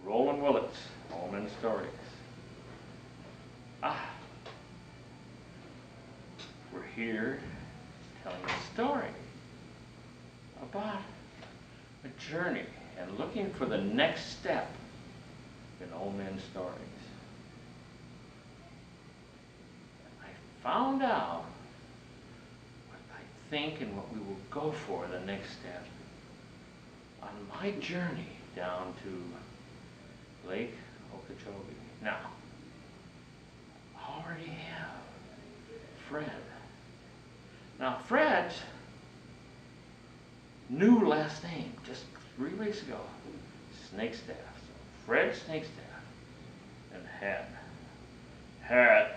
Roland Willits, Old Men Stories. We're here telling a story about a journey and looking for the next step in Old Men Stories. I found out what I think and what we will go for the next step on my journey down to Lake Okeechobee. Now, I already have Fred. Now, Fred's new last name, just 3 weeks ago, Snakestaff. So Fred Snakestaff and Hat has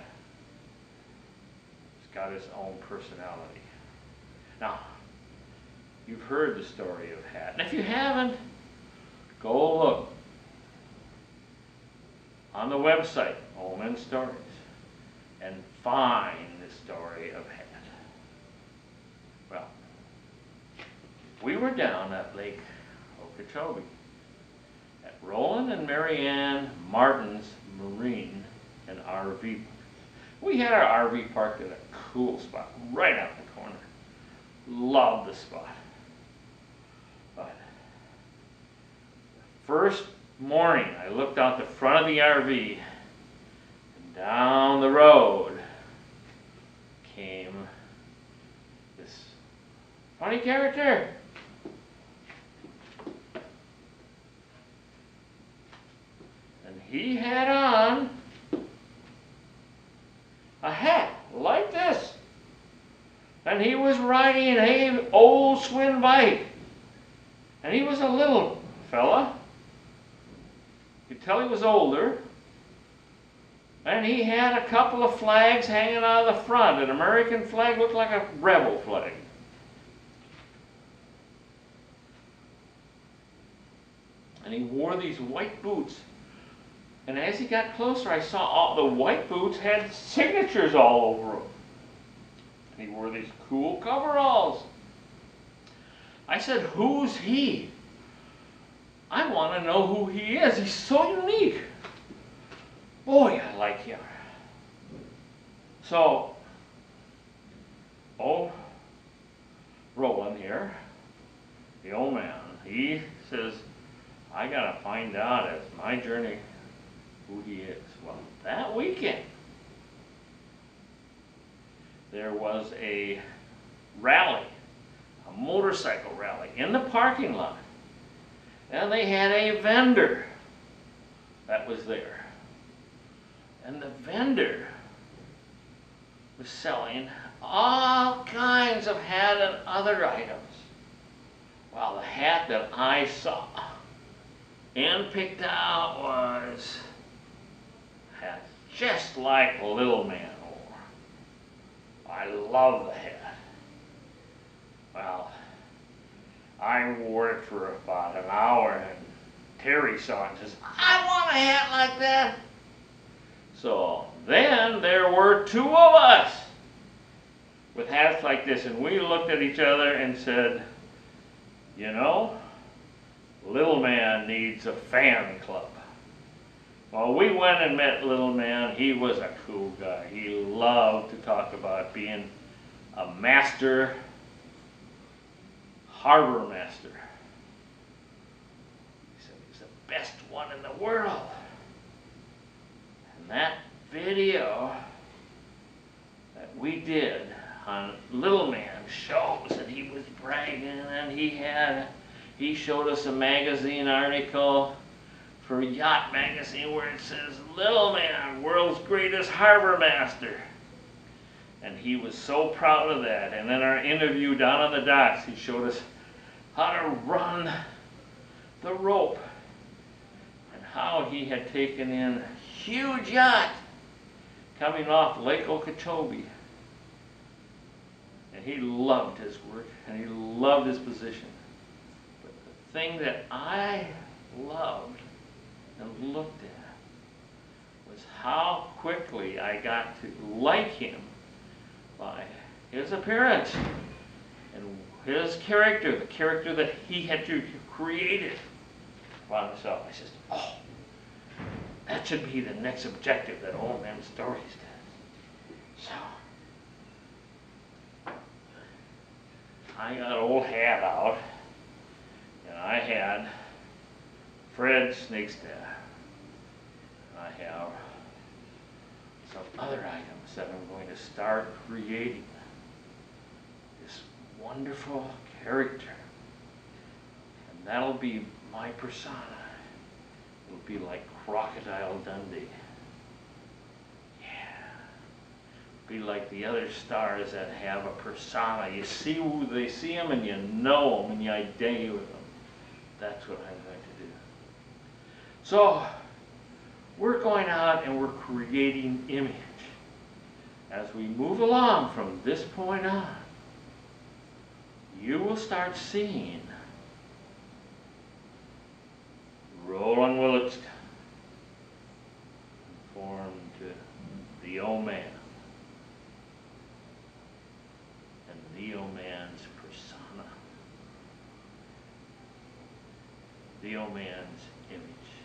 got his own personality. Now, you've heard the story of Hat, and if you haven't, go look on the website, Old Men Stories, and find the story of Hat. Well, we were down at Lake Okeechobee at Roland and Mary Ann Martin's Marine and RV. We had our RV parked at a cool spot right out in the corner. Loved the spot. But first morning, I looked out the front of the RV, and down the road came this funny character. And he had on a hat like this. And he was riding an old Swin bike. And he was a little fella. You could tell he was older. And he had a couple of flags hanging out of the front. An American flag looked like a rebel flag. And he wore these white boots. And as he got closer, I saw all the white boots had signatures all over them. And he wore these cool coveralls. I said, "Who's he? I want to know who he is. He's so unique. Boy, I like him." So, old Roland here, the old man, he says, "I got to find out as my journey who he is." Well, that weekend, there was a rally, a motorcycle rally in the parking lot. And they had a vendor that was there. And the vendor was selling all kinds of hat and other items. Well, the hat that I saw and picked out was a hat just like Little Man wore. I love the hat. Well, I wore it for about an hour, and Terry saw it and says, "I want a hat like that." So then there were two of us with hats like this, and we looked at each other and said, "You know, Little Man needs a fan club." Well, we went and met Little Man. He was a cool guy. He loved to talk about being a master harbor master. He said he's the best one in the world. And that video that we did on Little Man shows that he was bragging, and he showed us a magazine article for Yacht Magazine where it says, "Little Man, world's greatest harbor master." And he was so proud of that. And in our interview down on the docks, he showed us how to run the rope and how he had taken in a huge yacht coming off Lake Okeechobee. And he loved his work and he loved his position. But the thing that I loved and looked at was how quickly I got to like him by his appearance and his character, the character that he had created by himself. I said, "Oh, that should be the next objective that Old Man Stories does. So, I got old hat out, and I had Fred Snakestaff. I have some other items that I'm going to start creating this wonderful character. And that'll be my persona. It'll be like Crocodile Dundee. Yeah. Be like the other stars that have a persona. You see who they see them and you know them and you identify with them. That's what I'm going to do. So, we're going out and we're creating image. As we move along from this point on, you will start seeing Roland Willits conform to the old man. And the old man's persona. The old man's image.